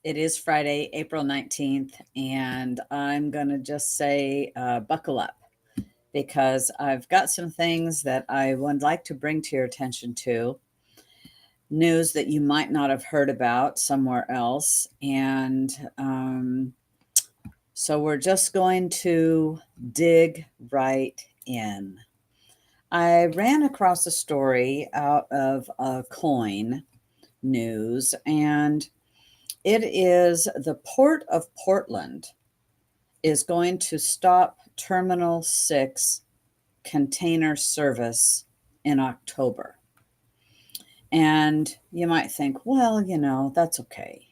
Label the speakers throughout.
Speaker 1: It is Friday, April 19th, and I'm going to just say buckle up because I've got some things that I would like to bring to your attention to. News that you might not have heard about somewhere else. And so we're just going to dig right in. I ran across a story out of Coin News, and it is the Port of Portland is going to stop Terminal 6 container service in October. And you might think, well, that's okay.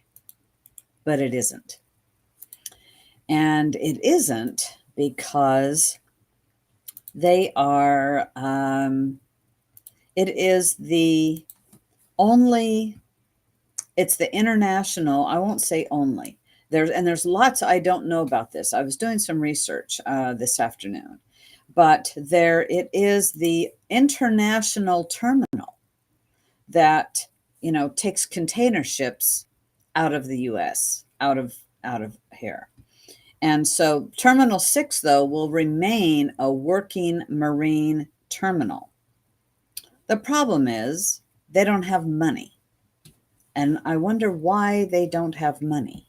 Speaker 1: But it isn't. And it isn't because they are, it is the only, it's the international, I won't say only. There's lots I don't know about this. I was doing some research this afternoon, but it is the international terminal that takes container ships out of the U.S. out of here. And so Terminal 6, though, will remain a working marine terminal. The problem is they don't have money. And I wonder why they don't have money.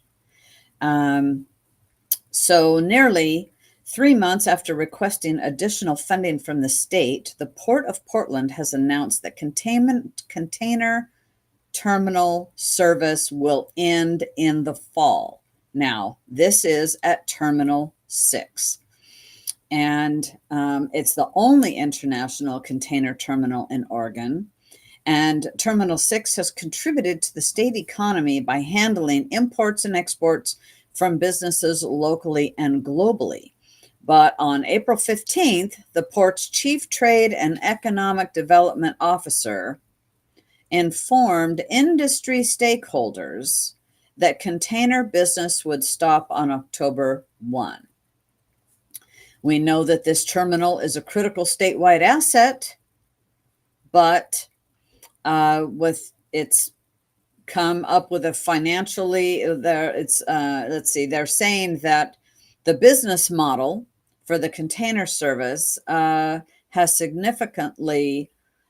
Speaker 1: So nearly 3 months after requesting additional funding from the state, the Port of Portland has announced that container terminal service will end in the fall. Now, this is at Terminal 6. And it's the only international container terminal in Oregon. And Terminal 6 has contributed to the state economy by handling imports and exports from businesses locally and globally. But on April 15th, the port's chief trade and economic development officer informed industry stakeholders that container business would stop on October 1. We know that this terminal is a critical statewide asset, but with its come up with a financially they're saying that the business model for the container service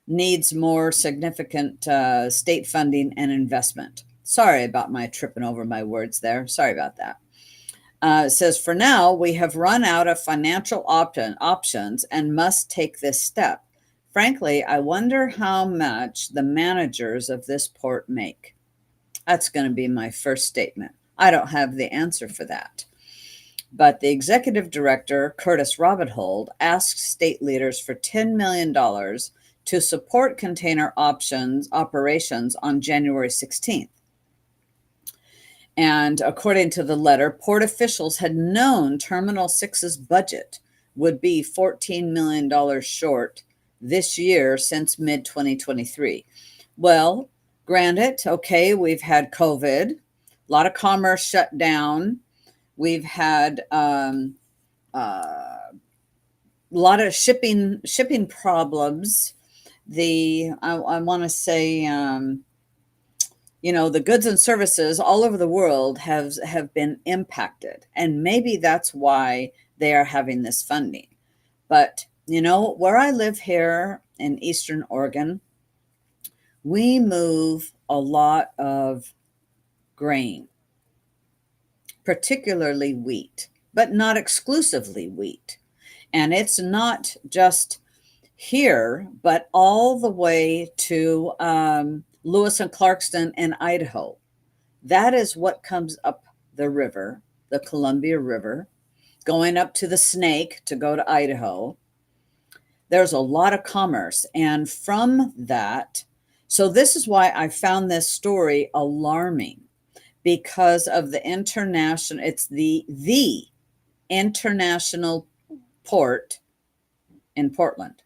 Speaker 1: needs more significant state funding and investment. Sorry about my tripping over my words there. Sorry about that. It says, for now, we have run out of financial options and must take this step. Frankly, I wonder how much the managers of this port make. That's going to be my first statement. I don't have the answer for that. But the executive director, Curtis Robinhold, asked state leaders for $10 million to support container operations on January 16th. And according to the letter, port officials had known Terminal 6's budget would be $14 million short this year since mid-2023. Well, granted, okay, we've had COVID, a lot of commerce shut down. We've had a lot of shipping problems. I want to say, the goods and services all over the world have been impacted, and maybe that's why they are having this funding. But where I live here in Eastern Oregon, we move a lot of grain, particularly wheat, but not exclusively wheat. And it's not just here, but all the way to Lewis and Clarkston in Idaho. That is what comes up the river, the Columbia River, going up to the Snake to go to Idaho. There's a lot of commerce. And from that, so this is why I found this story alarming, because of the international, it's the international port in Portland.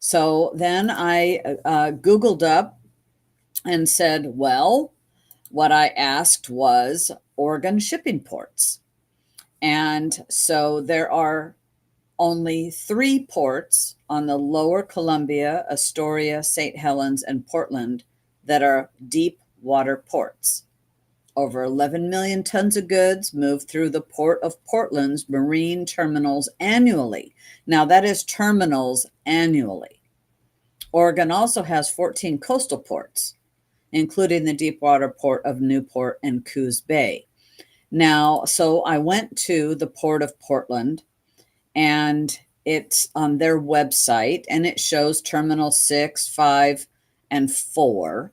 Speaker 1: So then I Googled up and said, well, what I asked was Oregon shipping ports. And so there are only 3 ports on the lower Columbia, Astoria, St. Helens, and Portland that are deep water ports. Over 11 million tons of goods move through the Port of Portland's marine terminals annually. Now, that is terminals annually. Oregon also has 14 coastal ports, including the deepwater port of Newport and Coos Bay. Now, so I went to the Port of Portland, and it's on their website, and it shows Terminal 6, 5, and 4.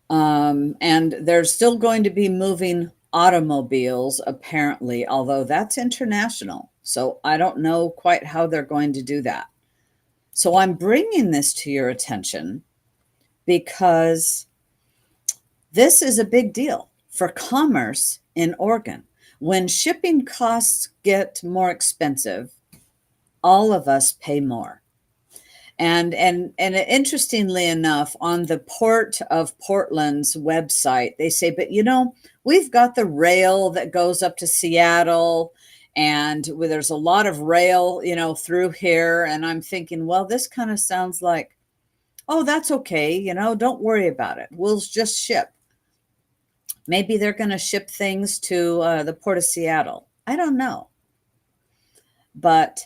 Speaker 1: And they're still going to be moving automobiles, apparently, although that's international. So I don't know quite how they're going to do that. So I'm bringing this to your attention because this is a big deal for commerce in Oregon. When shipping costs get more expensive, all of us pay more. And interestingly enough, on the Port of Portland's website, they say, but we've got the rail that goes up to Seattle, and there's a lot of rail, through here. And I'm thinking, well, this kind of sounds like, oh, that's okay. Don't worry about it. We'll just ship. Maybe they're going to ship things to the Port of Seattle. I don't know. But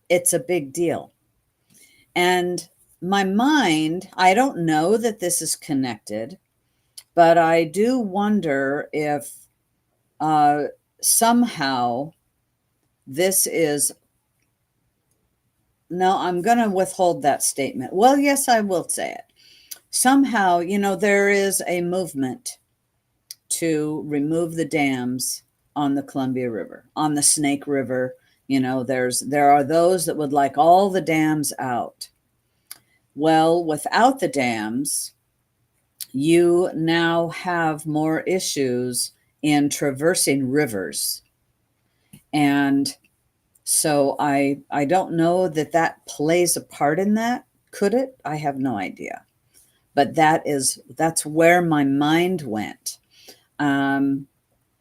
Speaker 1: it's a big deal. And my mind, I don't know that this is connected, but I do wonder if somehow this is, no, I'm going to withhold that statement. Well, yes, I will say it. Somehow, there is a movement to remove the dams on the Columbia River, on the Snake River. There are those that would like all the dams out. Well, without the dams, you now have more issues in traversing rivers. And so I don't know that plays a part in that. Could it? I have no idea. But that's where my mind went. And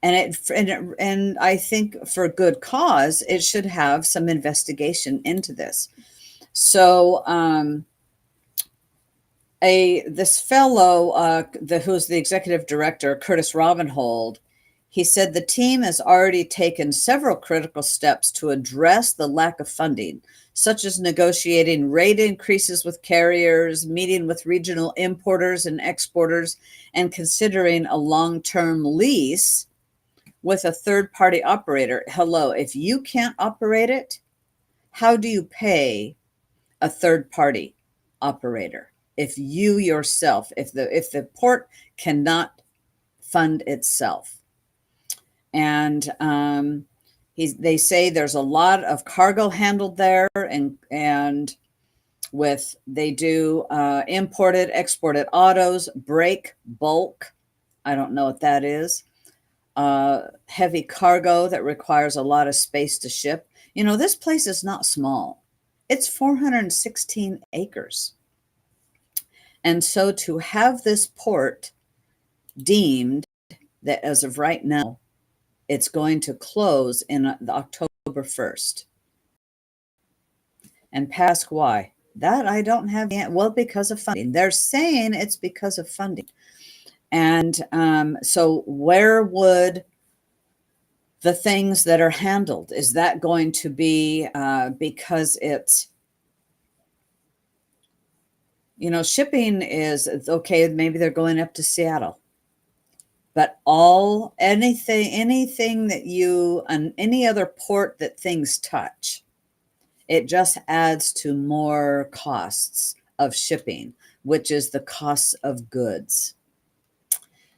Speaker 1: I think for good cause, it should have some investigation into this. So this fellow, who's the executive director, Curtis Robinhold, he said the team has already taken several critical steps to address the lack of funding, such as negotiating rate increases with carriers, meeting with regional importers and exporters, and considering a long-term lease with a third-party operator. Hello, if you can't operate it, how do you pay a third-party operator? If you yourself, if the port cannot fund itself. And they say there's a lot of cargo handled there, and they do imported, exported autos, break bulk. I don't know what that is. Heavy cargo that requires a lot of space to ship. This place is not small. It's 416 acres. And so to have this port deemed that as of right now, it's going to close in October 1st. And ask why. That I don't have yet. Well, because of funding. They're saying it's because of funding. And so where would the things that are handled, is that going to be because it's, shipping is okay, maybe they're going up to Seattle. But anything that any other port that things touch, it just adds to more costs of shipping, which is the costs of goods.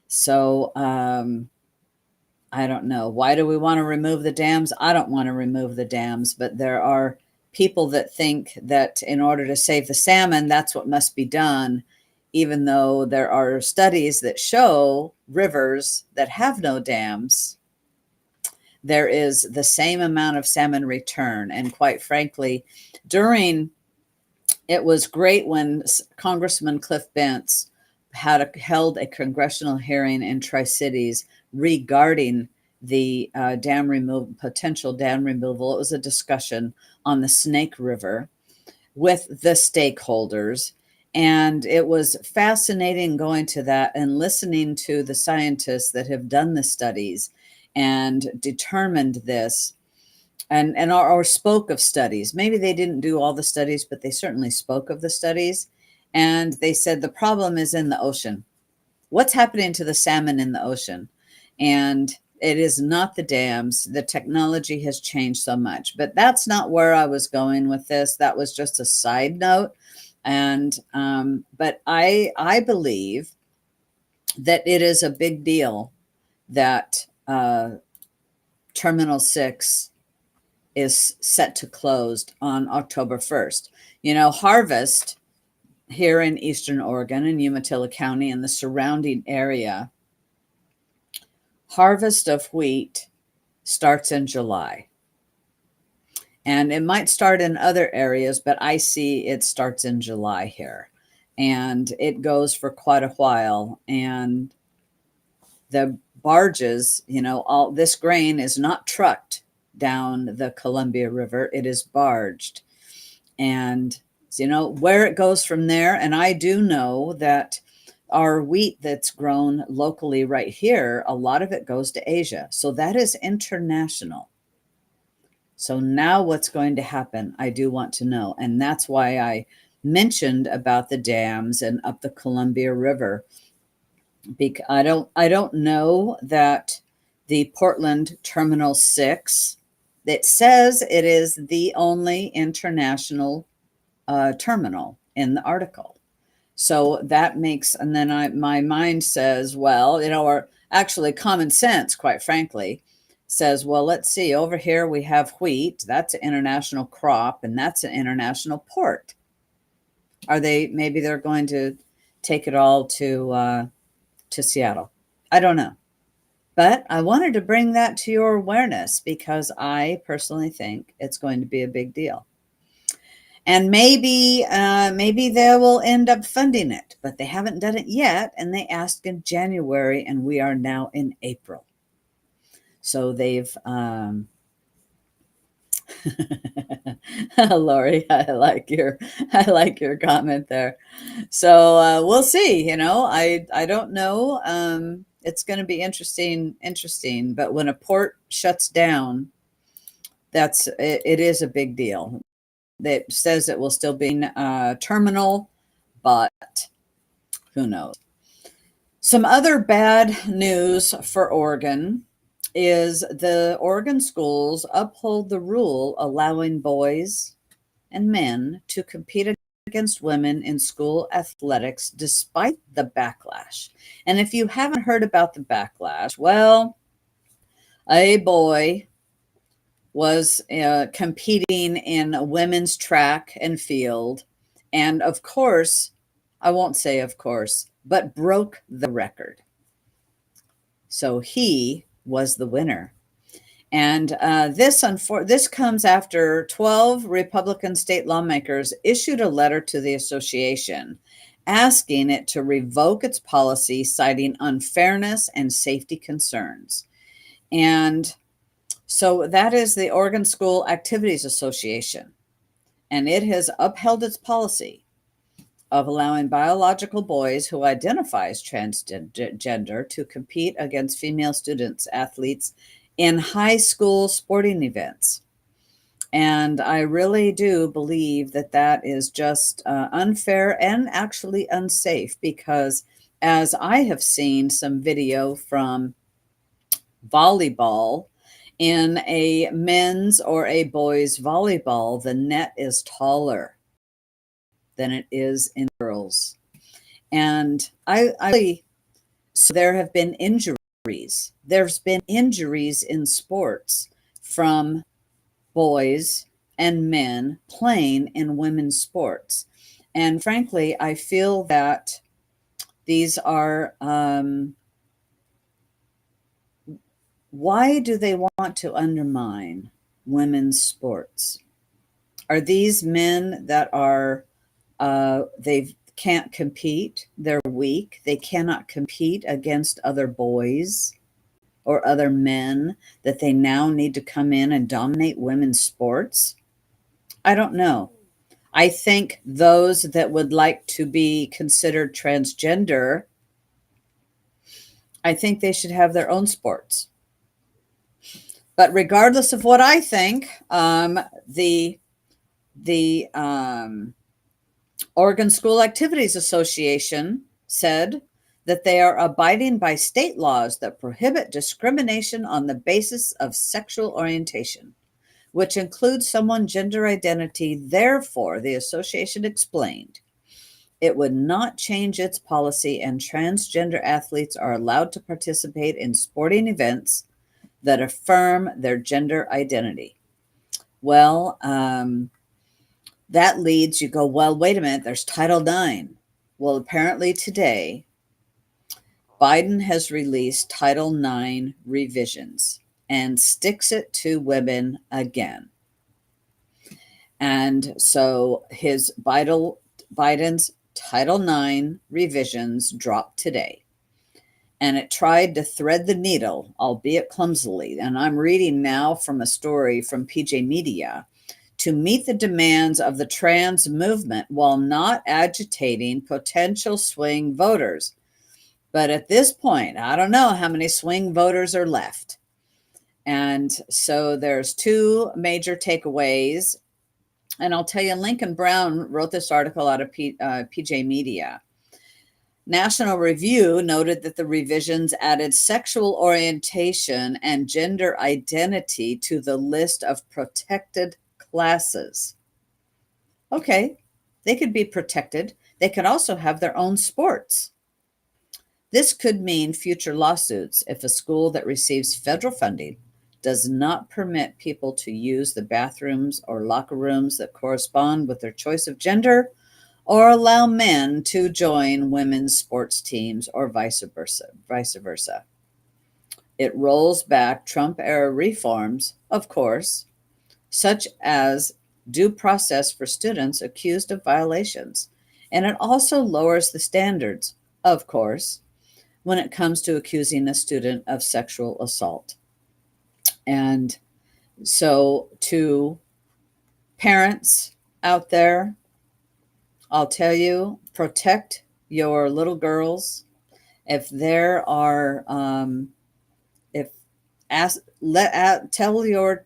Speaker 1: So I don't know. Why do we want to remove the dams? I don't want to remove the dams, but there are people that think that in order to save the salmon, that's what must be done, even though there are studies that show rivers that have no dams, there is the same amount of salmon return. And quite frankly, it was great when Congressman Cliff Bentz held a congressional hearing in Tri-Cities regarding the potential dam removal. It was a discussion on the Snake River with the stakeholders. And it was fascinating going to that and listening to the scientists that have done the studies and determined this and or spoke of studies. Maybe they didn't do all the studies, but they certainly spoke of the studies. And they said the problem is in the ocean. What's happening to the salmon in the ocean? And it is not the dams. The technology has changed so much, but that's not where I was going with this. That was just a side note. And but I believe that it is a big deal that Terminal 6 is set to close on October 1st. You know, harvest here in Eastern Oregon in Umatilla County and the surrounding area, harvest of wheat starts in July. And it might start in other areas, but I see it starts in July here. And it goes for quite a while. And the barges, you know, all this grain is not trucked down the Columbia River, it is barged. And, you know, where it goes from there. And I do know that our wheat that's grown locally right here, a lot of it goes to Asia. So that is international. So now what's going to happen? I do want to know. And that's why I mentioned about the dams and up the Columbia River. Because I don't know that the Portland Terminal 6, it says it is the only international terminal in the article. So that makes, and then my mind says, well, you know, or actually common sense, quite frankly, says, well, let's see, over here we have wheat, that's an international crop, and that's an international port. Maybe they're going to take it all to Seattle. I don't know. But I wanted to bring that to your awareness because I personally think it's going to be a big deal. And maybe they will end up funding it, but they haven't done it yet. And they asked in January, and we are now in April. So they've, Lori, I like your comment there. So we'll see. You know, I don't know. It's going to be interesting. But when a port shuts down, it is a big deal. That says it will still be a terminal, but who knows? Some other bad news for Oregon is the Oregon schools uphold the rule allowing boys and men to compete against women in school athletics despite the backlash. And if you haven't heard about the backlash, well, a boy was competing in women's track and field. And of course, I won't say of course, but broke the record. So he was the winner. And this comes after 12 Republican state lawmakers issued a letter to the association asking it to revoke its policy, citing unfairness and safety concerns. And so that is the Oregon School Activities Association, and it has upheld its policy of allowing biological boys who identify as transgender to compete against female students, athletes in high school sporting events. And I really do believe that that is just unfair and actually unsafe because as I have seen some video from volleyball, in a men's or a boys volleyball, the net is taller than it is in girls. And so there have been injuries. There's been injuries in sports from boys and men playing in women's sports. And frankly, I feel that these are, why do they want to undermine women's sports? Are these men that are, they can't compete, they're weak, they cannot compete against other boys or other men, that they now need to come in and dominate women's sports? I don't know. I think those that would like to be considered transgender, I think they should have their own sports. But regardless of what I think, the Oregon School Activities Association said that they are abiding by state laws that prohibit discrimination on the basis of sexual orientation, which includes someone's gender identity. Therefore, the association explained, it would not change its policy, and transgender athletes are allowed to participate in sporting events that affirm their gender identity. Well, that leads you go, well, wait a minute, there's Title IX. Well, apparently today, Biden has released Title IX revisions and sticks it to women again. And so Biden's Title IX revisions dropped today. And it tried to thread the needle, albeit clumsily. And I'm reading now from a story from PJ Media, to meet the demands of the trans movement while not agitating potential swing voters. But at this point, I don't know how many swing voters are left. And so there's two major takeaways. And I'll tell you, Lincoln Brown wrote this article out of PJ Media. National Review noted that the revisions added sexual orientation and gender identity to the list of protected classes. Okay, they could be protected. They could also have their own sports. This could mean future lawsuits if a school that receives federal funding does not permit people to use the bathrooms or locker rooms that correspond with their choice of gender, or allow men to join women's sports teams, or vice versa. It rolls back Trump-era reforms, of course, such as due process for students accused of violations. And it also lowers the standards, of course, when it comes to accusing a student of sexual assault. And so to parents out there, I'll tell you, protect your little girls. If there are, tell your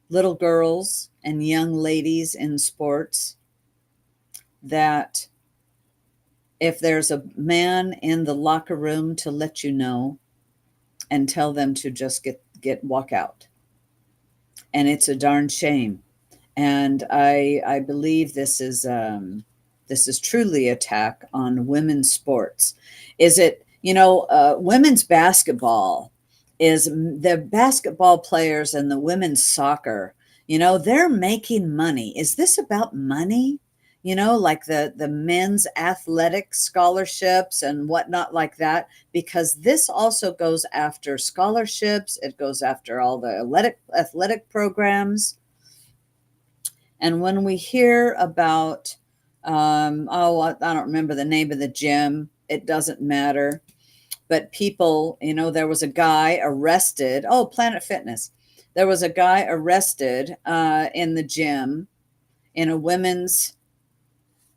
Speaker 1: little girls and young ladies in sports that if there's a man in the locker room, to let you know and tell them to just walk out. And it's a darn shame. And I believe this is truly attack on women's sports. Is it, women's basketball is the basketball players and the women's soccer, they're making money. Is this about money? Like the men's athletic scholarships and whatnot like that, because this also goes after scholarships. It goes after all the athletic programs. And when we hear about, I don't remember the name of the gym. It doesn't matter. But people, there was a guy arrested. Oh, Planet Fitness. There was a guy arrested in the gym in a women's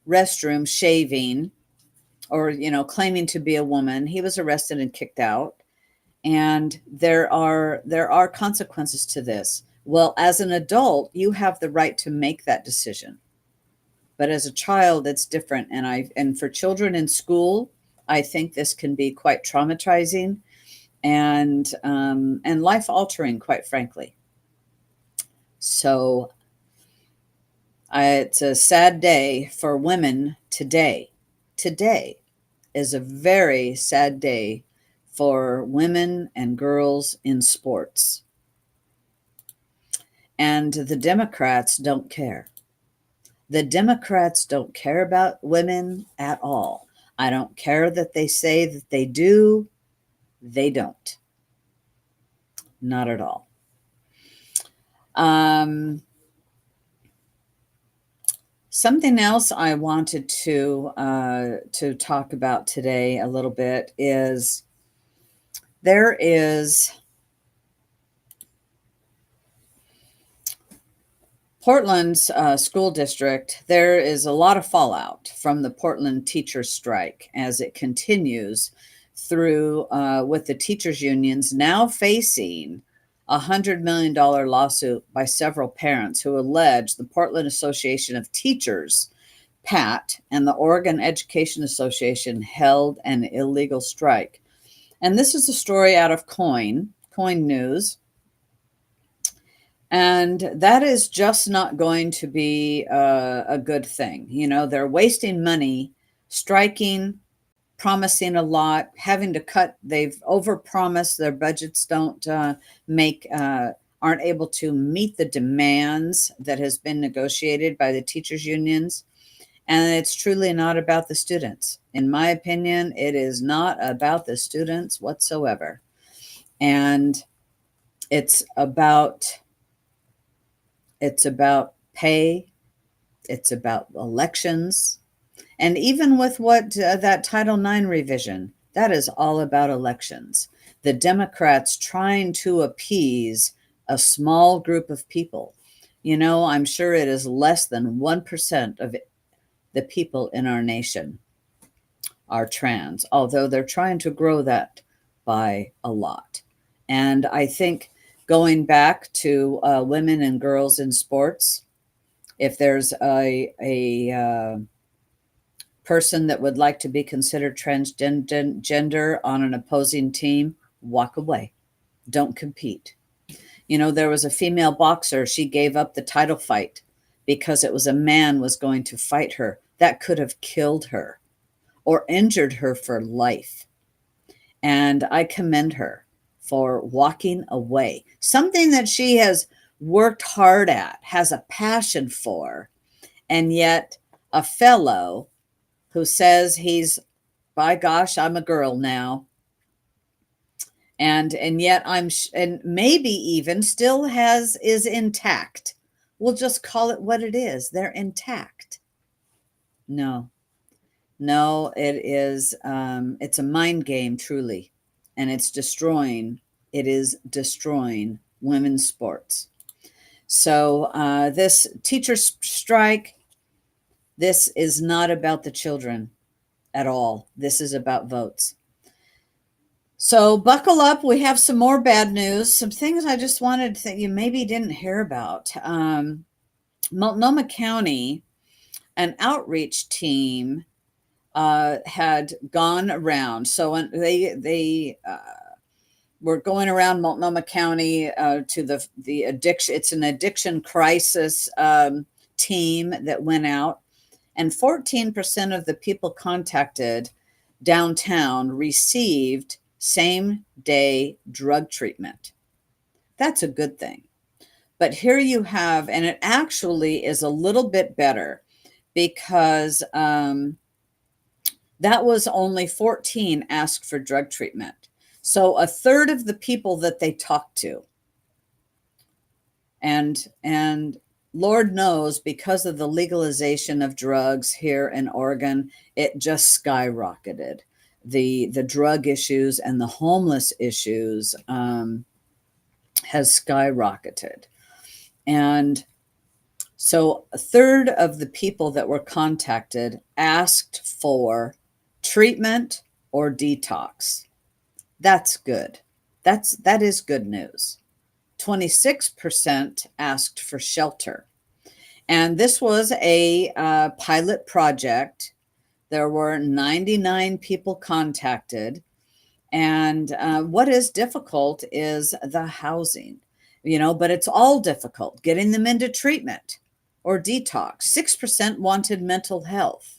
Speaker 1: restroom shaving, or, claiming to be a woman. He was arrested and kicked out. And there are consequences to this. Well, as an adult, you have the right to make that decision. But as a child, it's different. And for children in school, I think this can be quite traumatizing and life altering, quite frankly. So it's a sad day for women today. Today is a very sad day for women and girls in sports. And the Democrats don't care. The Democrats don't care about women at all. I don't care that they say that they do. They don't. Not at all. Something else I wanted to talk about today a little bit is there is Portland's school district, there is a lot of fallout from the Portland teachers strike as it continues through with the teachers unions now facing $100 million lawsuit by several parents who allege the Portland Association of Teachers, PAT, and the Oregon Education Association held an illegal strike. And this is a story out of Coin News. And that is just not going to be a good thing. You know, they're wasting money, striking, promising a lot, having to cut. They've overpromised. Their budgets don't aren't able to meet the demands that has been negotiated by the teachers unions. And it's truly not about the students. In my opinion, it is not about the students whatsoever. And it's about pay, it's about elections, and even with what that Title IX revision, that is all about elections. The Democrats trying to appease a small group of people. You know, I'm sure it is less than 1% of the people in our nation are trans, although they're trying to grow that by a lot. And I think going back to women and girls in sports, if there's a person that would like to be considered transgender on an opposing team, walk away. Don't compete. You know, there was a female boxer. She gave up the title fight because it was a man was going to fight her. That could have killed her or injured her for life. And I commend her for walking away. Something that she has worked hard at, has a passion for, and yet a fellow who says he's, by gosh, I'm a girl now. And yet and maybe even still is intact. We'll just call it what it is. They're intact. No, it is, it's a mind game, truly. And it is destroying women's sports. So this teacher strike, this is not about the children at all. This is about votes. So buckle up. We have some more bad news, some things I just wanted that you maybe didn't hear about. Multnomah County, an outreach team had gone around. So they were going around Multnomah County to the addiction. It's an addiction crisis team that went out, and 14% of the people contacted downtown received same-day drug treatment. That's a good thing. But here you have, and it actually is a little bit better because that was only 14 asked for drug treatment. So a third of the people that they talked to, and Lord knows, because of the legalization of drugs here in Oregon, it just skyrocketed. The drug issues and the homeless issues has skyrocketed. And so a third of the people that were contacted asked for treatment or detox. That's good. That is good news. 26% asked for shelter. And this was a pilot project. There were 99 people contacted. And what is difficult is the housing, but it's all difficult. Getting them into treatment or detox. 6% wanted mental health.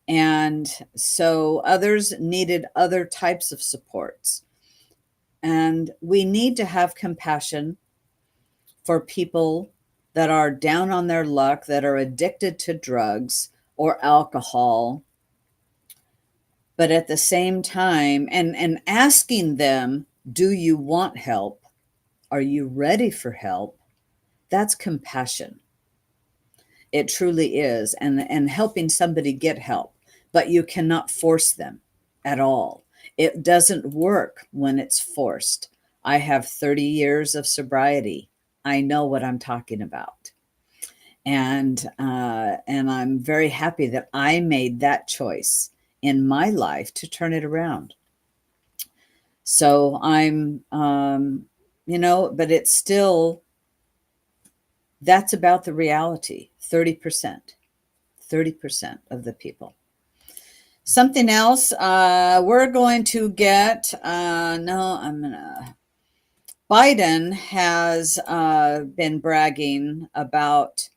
Speaker 1: And so others needed other types of supports. And we need to have compassion for people that are down on their luck, that are addicted to drugs or alcohol. But at the same time, and asking them, do you want help? Are you ready for help? That's compassion. It truly is. And helping somebody get help, but you cannot force them at all. It doesn't work when it's forced. I have 30 years of sobriety. I know what I'm talking about. And I'm very happy that I made that choice in my life to turn it around. So I'm, but it's still, that's about the reality. 30% of the people. Something else, we're going to get, no, Biden has been bragging about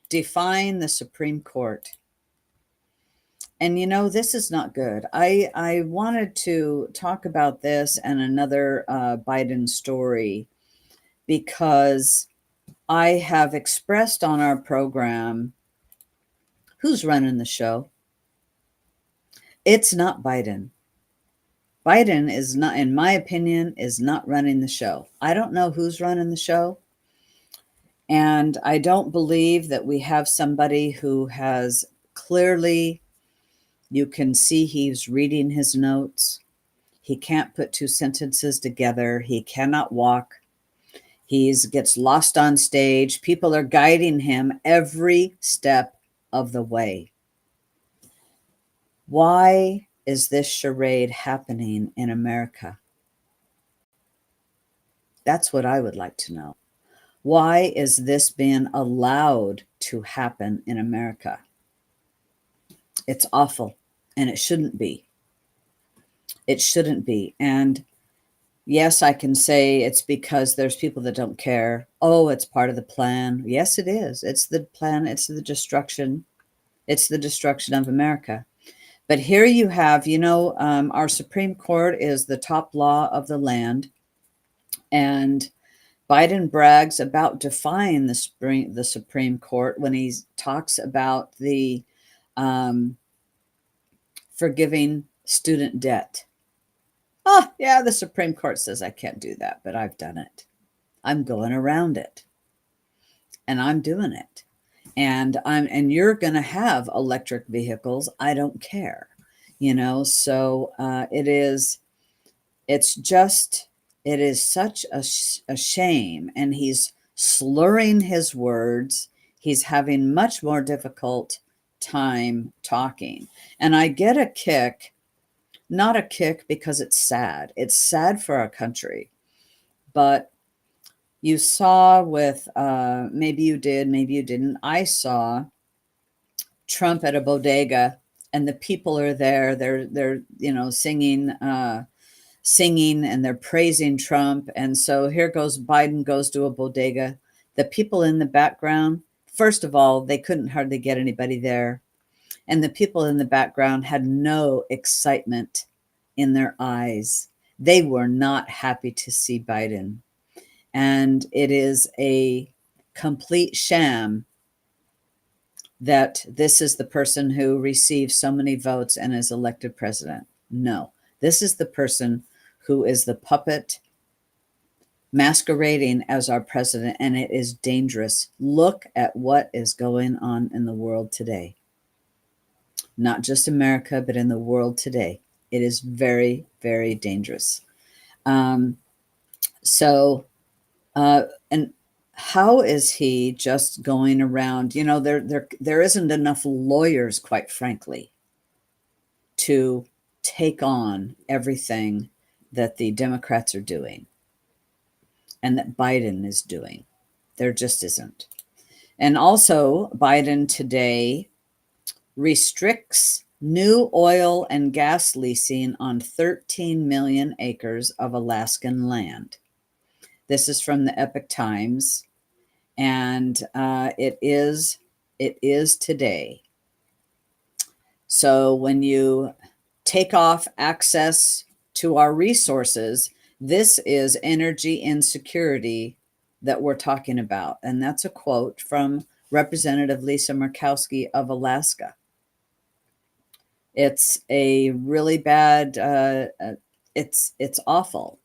Speaker 1: defying the Supreme Court. And this is not good. I wanted to talk about this and another Biden story because I have expressed on our program who's running the show. It's not Biden. Biden is not, in my opinion, is not running the show. I don't know who's running the show. And I don't believe that we have somebody who has clearly, you can see he's reading his notes. He can't put two sentences together. He cannot walk. He gets lost on stage. People are guiding him every step of the way. Why is this charade happening in America? That's what I would like to know. Why is this being allowed to happen in America? It's awful, and it shouldn't be. It shouldn't be. And yes, I can say it's because there's people that don't care. Oh, it's part of the plan. Yes, it is. It's the plan. It's the destruction. It's the destruction of America. But here you have, our Supreme Court is the top law of the land. And Biden brags about defying the Supreme Court when he talks about the forgiving student debt. Oh, yeah, the Supreme Court says I can't do that, but I've done it. I'm going around it. And I'm doing it. And you're going to have electric vehicles. I don't care. So it is such a shame. And he's slurring his words. He's having much more difficult time talking. And I get a kick, not a kick because it's sad. It's sad for our country. But you saw with, maybe you did, maybe you didn't. I saw Trump at a bodega, and the people are there. They're singing, and they're praising Trump. And so here goes Biden goes to a bodega. The people in the background, first of all, they couldn't hardly get anybody there. And the people in the background had no excitement in their eyes. They were not happy to see Biden. And it is a complete sham that this is the person who receives so many votes and is elected president. No, this is the person who is the puppet masquerading as our president, and it is dangerous. Look at what is going on in the world today. Not just America, but in the world today. It is very, very dangerous. And how is he just going around? There isn't enough lawyers, quite frankly, to take on everything that the Democrats are doing and that Biden is doing. There just isn't. And also, Biden today restricts new oil and gas leasing on 13 million acres of Alaskan land. This is from the Epoch Times, and it is today. So when you take off access to our resources, this is energy insecurity that we're talking about. And that's a quote from Representative Lisa Murkowski of Alaska. It's a really bad, it's awful.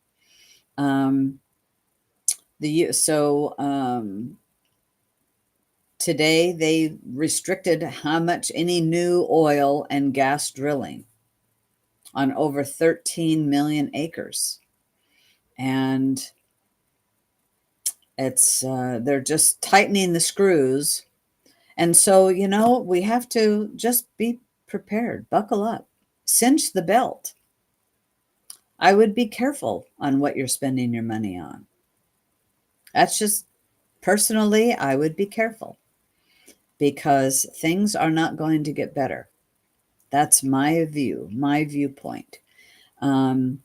Speaker 1: Today they restricted how much any new oil and gas drilling on over 13 million acres. And it's they're just tightening the screws And so, we have to just be prepared, buckle up, cinch the belt. I would be careful on what you're spending your money on. That's just personally, I would be careful because things are not going to get better. That's my view, my viewpoint.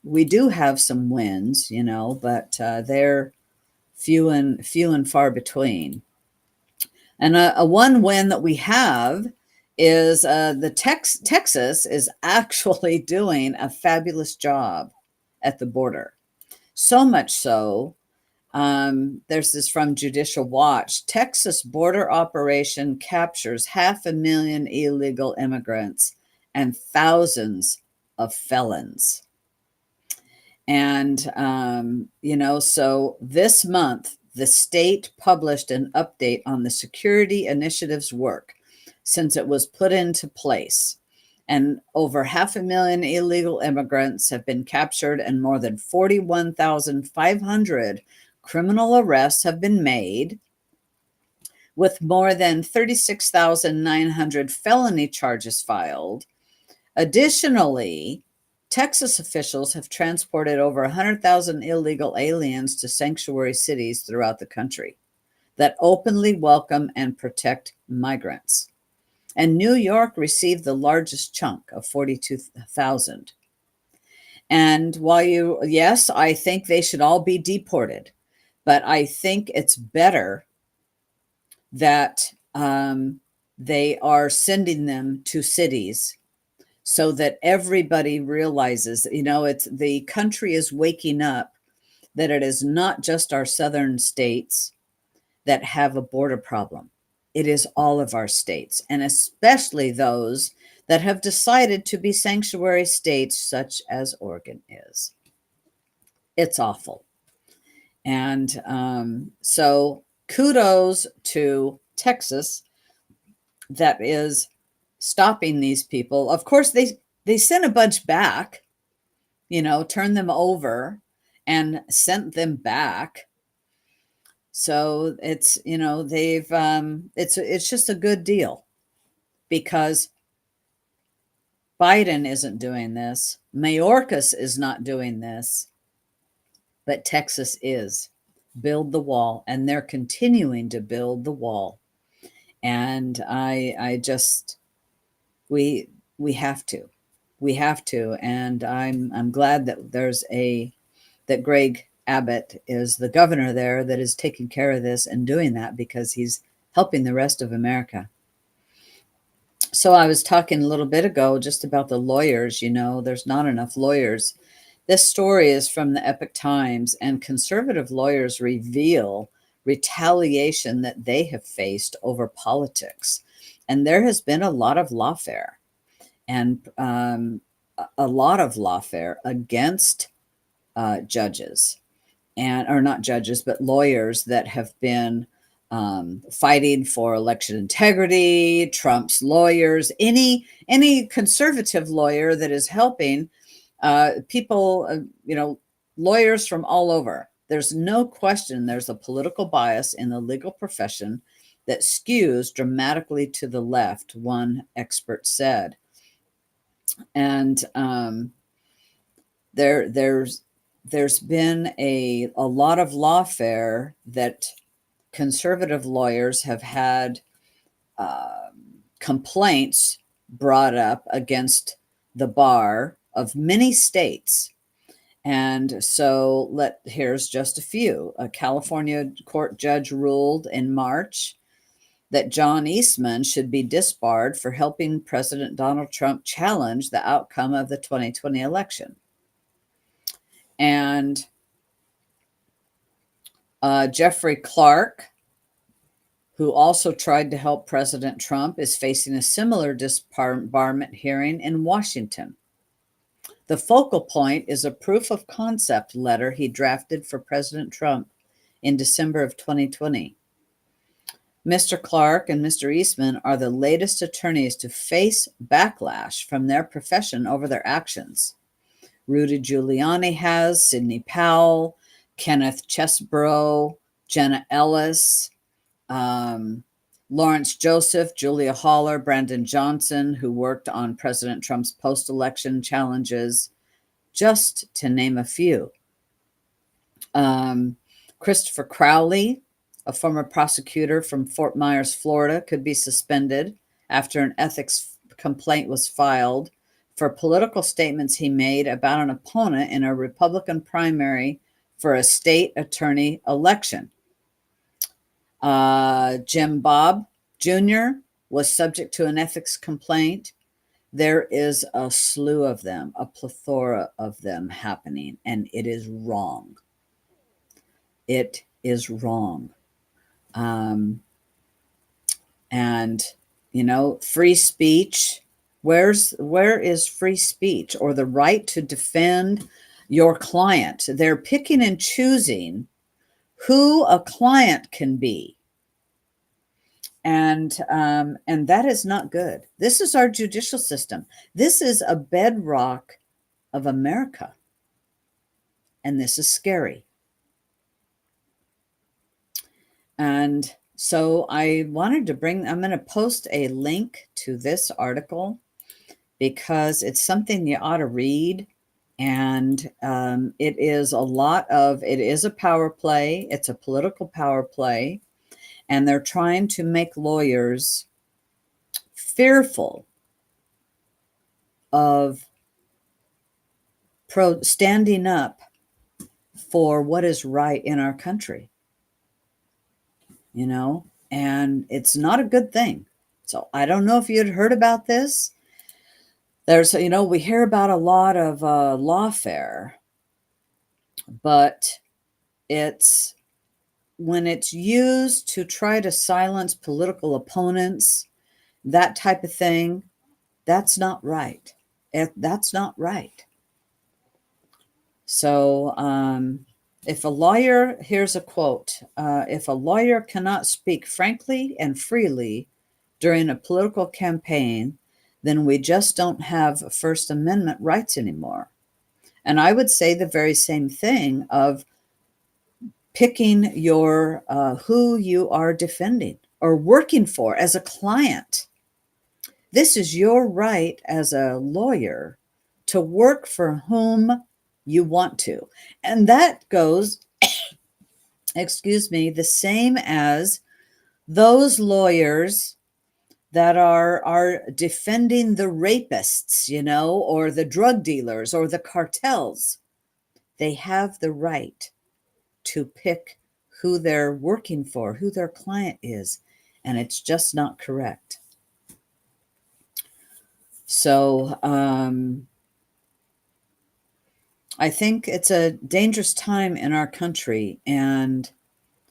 Speaker 1: We do have some wins, but they're few and far between. And a one win that we have is the Texas is actually doing a fabulous job at the border. So much so, there's this from Judicial Watch. Texas border operation captures 500,000 illegal immigrants and thousands of felons. And, so this month, the state published an update on the security initiative's work since it was put into place. And over 500,000 illegal immigrants have been captured, and more than 41,500 criminal arrests have been made, with more than 36,900 felony charges filed. Additionally, Texas officials have transported over 100,000 illegal aliens to sanctuary cities throughout the country that openly welcome and protect migrants. And New York received the largest chunk of 42,000. And yes, I think they should all be deported, but I think it's better that they are sending them to cities so that everybody realizes, it's the country is waking up that it is not just our southern states that have a border problem. It is all of our states, and especially those that have decided to be sanctuary states, such as Oregon is. It's awful. And so kudos to Texas that is stopping these people. Of course, they sent a bunch back, turned them over and sent them back. So it's, they've it's just a good deal because Biden isn't doing this. Mayorkas is not doing this, but Texas is. Build the wall, and they're continuing to build the wall. And I just we have to. We have to, and I'm glad that that Greg Abbott is the governor there that is taking care of this and doing that because he's helping the rest of America. So I was talking a little bit ago just about the lawyers, there's not enough lawyers. This story is from the Epoch Times, and conservative lawyers reveal retaliation that they have faced over politics. And there has been a lot of lawfare and a lot of lawfare against judges, or not judges, but lawyers that have been fighting for election integrity, Trump's lawyers, any conservative lawyer that is helping people, lawyers from all over. There's no question there's a political bias in the legal profession that skews dramatically to the left, one expert said. And there's been a lot of lawfare that conservative lawyers have had complaints brought up against the bar of many states. And so here's just a few. A California court judge ruled in March that John Eastman should be disbarred for helping President Donald Trump challenge the outcome of the 2020 election. And Jeffrey Clark, who also tried to help President Trump, is facing a similar disbarment hearing in Washington. The focal point is a proof of concept letter he drafted for President Trump in December of 2020. Mr. Clark and Mr. Eastman are the latest attorneys to face backlash from their profession over their actions. Rudy Giuliani has, Sidney Powell, Kenneth Chesebro, Jenna Ellis, Lawrence Joseph, Julia Haller, Brandon Johnson, who worked on President Trump's post-election challenges, just to name a few. Christopher Crowley, a former prosecutor from Fort Myers, Florida, could be suspended after an ethics complaint was filed for political statements he made about an opponent in a Republican primary for a state attorney election. Jim Bob Jr. was subject to an ethics complaint. There is a slew of them, a plethora of them happening, and it is wrong. It is wrong. And, free speech, where is free speech or the right to defend your client? They're picking and choosing who a client can be. And that is not good. This is our judicial system. This is a bedrock of America. And this is scary. And so I wanted to I'm going to post a link to this article because it's something you ought to read. And it is a power play. It's a political power play. And they're trying to make lawyers fearful of standing up for what is right in our country, and it's not a good thing. So I don't know if you had heard about this. There's, we hear about a lot of lawfare, but when it's used to try to silence political opponents, that type of thing, that's not right. That's not right. So here's a quote, if a lawyer cannot speak frankly and freely during a political campaign, then we just don't have First Amendment rights anymore. And I would say the very same thing of picking your who you are defending or working for as a client. This is your right as a lawyer to work for whom you want to. And that goes, the same as those lawyers that are defending the rapists, or the drug dealers or the cartels. They have the right to pick who they're working for, who their client is, and it's just not correct. So I think it's a dangerous time in our country, and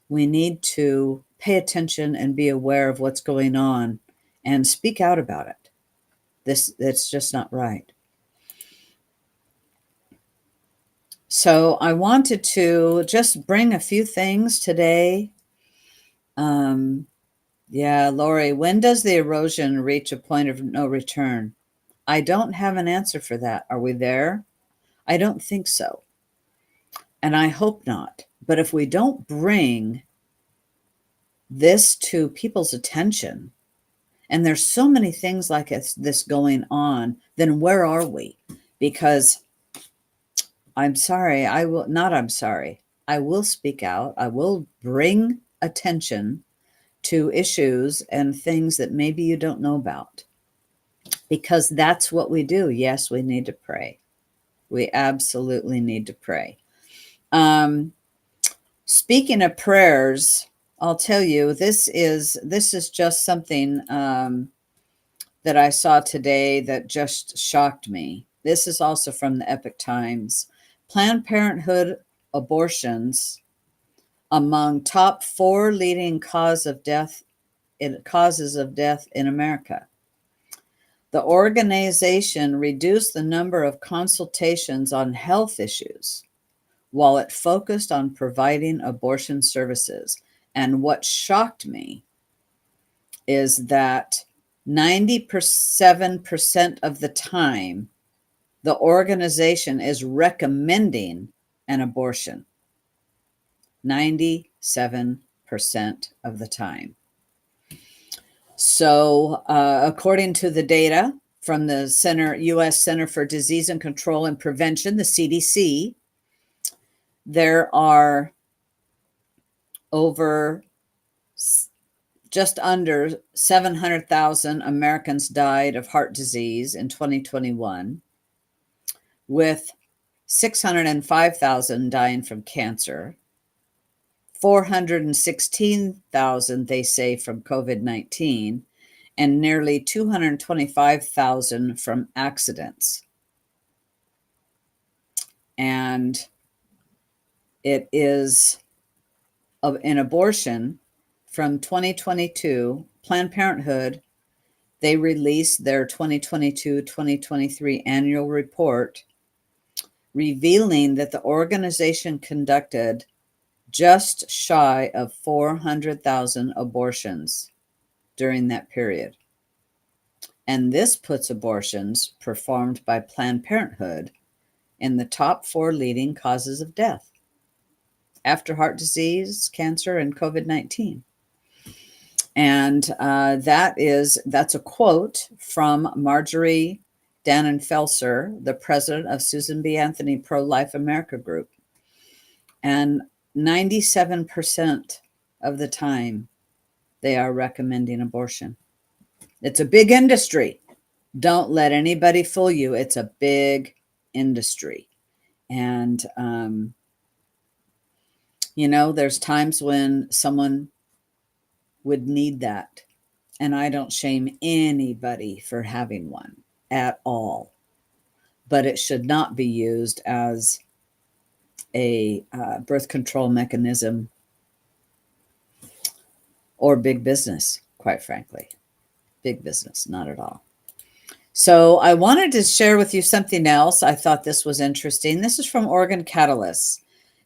Speaker 1: we need to pay attention and be aware of what's going on and speak out about it. That's just not right. So I wanted to just bring a few things today. Lori, when does the erosion reach a point of no return? I don't have an answer for that. Are we there? I don't think so. And I hope not. But if we don't bring this to people's attention, and there's so many things like this going on, then where are we? Because I will speak out. I will bring attention to issues and things that maybe you don't know about, because that's what we do. Yes, we need to pray. We absolutely need to pray. Speaking of prayers, I'll tell you, this is just something that I saw today that just shocked me. This is also from the Epoch Times. Planned Parenthood abortions among top 4 leading causes of death in America. The organization reduced the number of consultations on health issues while it focused on providing abortion services. And what shocked me is that 97% of the time, the organization is recommending an abortion. 97% of the time. So, according to the data from the U.S. Center for Disease and Control and Prevention, the CDC, there are over just under 700,000 Americans died of heart disease in 2021, with 605,000 dying from cancer, 416,000, they say, from COVID-19, and nearly 225,000 from accidents. And it is in abortion from 2022, Planned Parenthood, they released their 2022-2023 annual report, revealing that the organization conducted just shy of 400,000 abortions during that period. And this puts abortions performed by Planned Parenthood in the top 4 leading causes of death after heart disease, cancer, and COVID-19. And that's a quote from Marjorie Dannenfelser, the president of Susan B. Anthony Pro-Life America Group. And 97% of the time, they are recommending abortion. It's a big industry. Don't let anybody fool you. It's a big industry. And, there's times when someone would need that. And I don't shame anybody for having one at all. But it should not be used as a birth control mechanism or big business, quite frankly. Big business, not at all. So I wanted to share with you something else. I thought this was interesting. This is from Oregon Catalyst.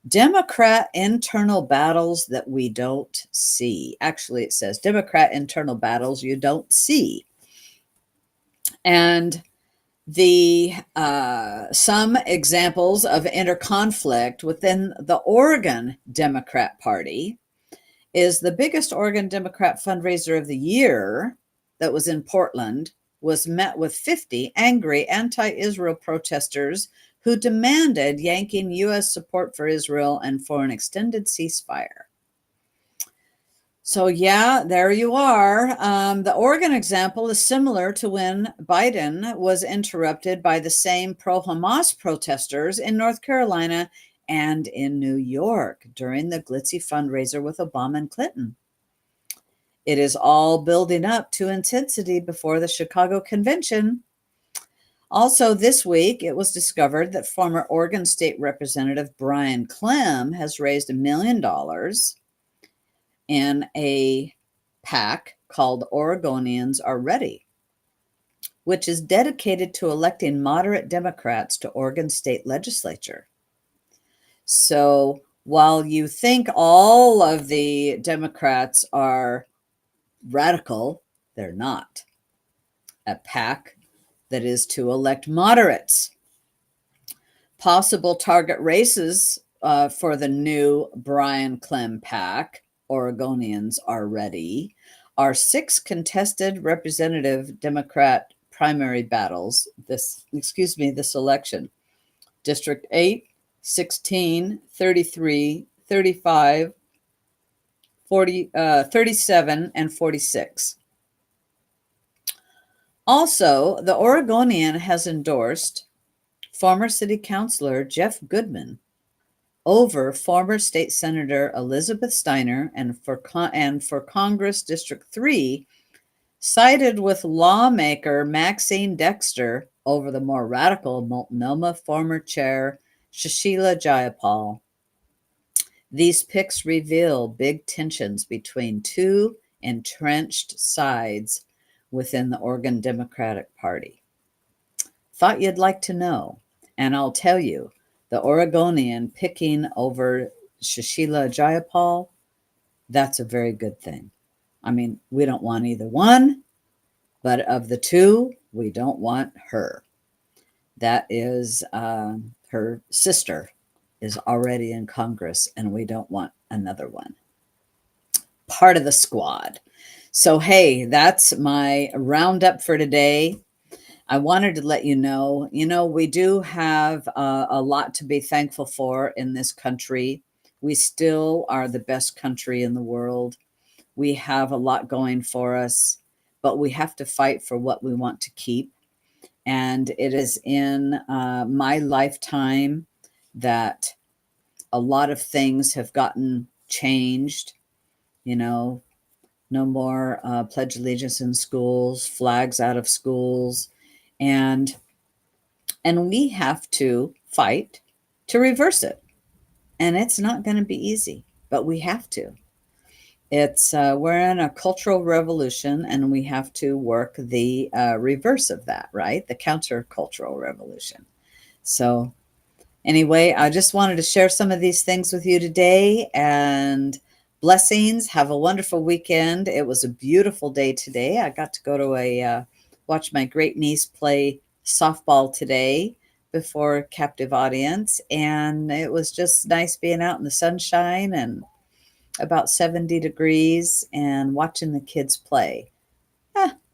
Speaker 1: Democrat internal battles that we don't see. Actually, it says Democrat internal battles you don't see. And the some examples of interconflict within the Oregon Democrat Party is the biggest Oregon Democrat fundraiser of the year that was in Portland was met with 50 angry anti-Israel protesters who demanded yanking U.S. support for Israel and for an extended ceasefire. So yeah, there you are. The Oregon example is similar to when Biden was interrupted by the same pro-Hamas protesters in North Carolina and in New York during the glitzy fundraiser with Obama and Clinton. It is all building up to intensity before the Chicago convention. Also this week, it was discovered that former Oregon State Representative Brian Clem has raised $1 million in a PAC called Oregonians Are Ready, which is dedicated to electing moderate Democrats to Oregon State Legislature. So while you think all of the Democrats are radical, they're not. A PAC that is to elect moderates. Possible target races for the new Brian Clem PAC, Oregonians Are Ready, are 6 contested representative Democrat primary battles this election. District 8, 16, 33, 35, 40, 37, and 46. Also, the Oregonian has endorsed former city councilor Jeff Goodman over former state senator Elizabeth Steiner, and for Congress District 3, sided with lawmaker Maxine Dexter over the more radical Multnomah former chair Sushila Jayapal. These picks reveal big tensions between 2 entrenched sides within the Oregon Democratic Party. Thought you'd like to know, and I'll tell you, the Oregonian picking over Sushila Jayapal, that's a very good thing. I mean, we don't want either one, but of the 2, we don't want her. That is her sister is already in Congress, and we don't want another one. Part of the squad. So, hey, that's my roundup for today. I wanted to let you know, we do have a lot to be thankful for in this country. We still are the best country in the world. We have a lot going for us, but we have to fight for what we want to keep. And it is in my lifetime that a lot of things have gotten changed. You know, no more pledge allegiance in schools, flags out of schools, and we have to fight to reverse it. And it's not going to be easy, but we have to. It's we're in a cultural revolution, and we have to work the reverse of that, right? The countercultural revolution. So anyway, I just wanted to share some of these things with you today, and blessings. Have a wonderful weekend. It was a beautiful day today. I got to go to watch my great niece play softball today before a captive audience, and it was just nice being out in the sunshine and about 70 degrees and watching the kids play.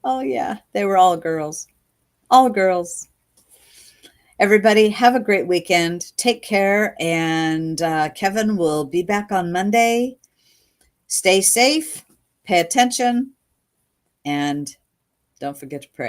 Speaker 1: Oh yeah, they were all girls. All girls. Everybody, have a great weekend. Take care. And Kevin will be back on Monday. Stay safe, pay attention, and don't forget to pray.